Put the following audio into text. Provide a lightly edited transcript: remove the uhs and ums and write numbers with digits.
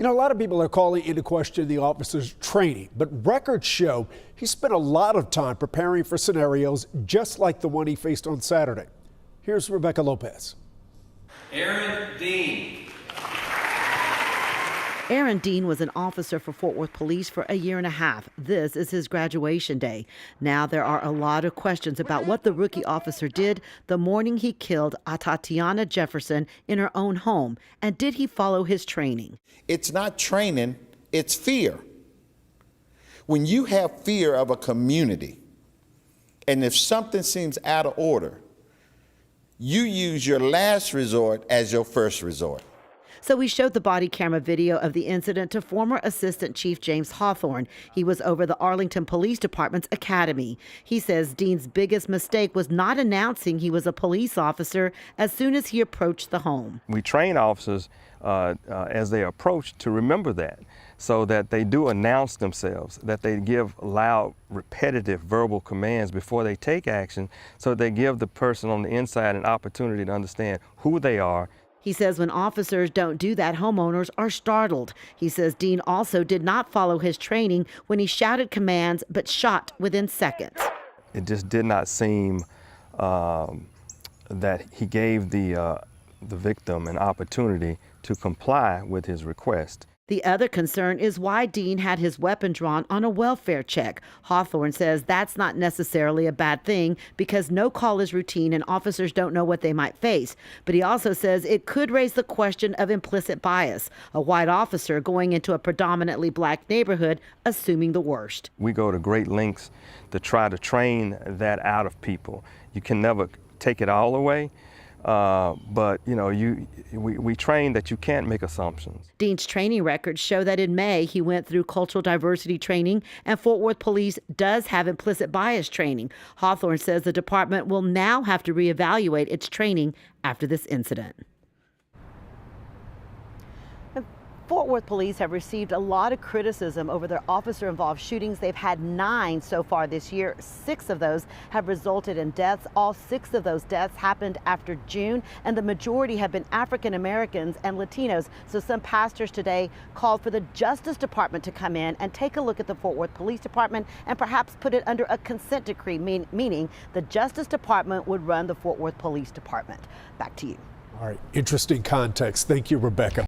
You know, a lot of people are calling into question the officer's training, but records show he spent a lot of time preparing for scenarios just like the one he faced on Saturday. Here's Rebecca Lopez. Aaron Dean. Aaron Dean was an officer for Fort Worth Police for a year and a half. This is his graduation day. Now there are a lot of questions about what the rookie officer did the morning he killed Atatiana Jefferson in her own home. And did he follow his training? It's not training, it's fear. When you have fear of a community, and if something seems out of order, you use your last resort as your first resort. So we showed the body camera video of the incident to former Assistant Chief James Hawthorne. He was over the Arlington Police Department's academy. He says Dean's biggest mistake was not announcing he was a police officer as soon as he approached the home. We train officers as they approach to remember that, so that they do announce themselves, that they give loud, repetitive verbal commands before they take action, so they give the person on the inside an opportunity to understand who they are. He says when officers don't do that, homeowners are startled. He says Dean also did not follow his training when he shouted commands but shot within seconds. It just did not seem that he gave the victim an opportunity to comply with his request. The other concern is why Dean had his weapon drawn on a welfare check. Hawthorne says that's not necessarily a bad thing because no call is routine and officers don't know what they might face. But he also says it could raise the question of implicit bias, a white officer going into a predominantly black neighborhood assuming the worst. We go to great lengths to try to train that out of people. You can never take it all away. But you know, we train that you can't make assumptions. Dean's training records show that in May he went through cultural diversity training, and Fort Worth Police does have implicit bias training. Hawthorne says the department will now have to reevaluate its training after this incident. Fort Worth Police have received a lot of criticism over their officer-involved shootings. They've had 9 so far this year. 6 of those have resulted in deaths. All 6 of those deaths happened after June, and the majority have been African Americans and Latinos. So some pastors today called for the Justice Department to come in and take a look at the Fort Worth Police Department and perhaps put it under a consent decree, meaning the Justice Department would run the Fort Worth Police Department. Back to you. All right, interesting context. Thank you, Rebecca.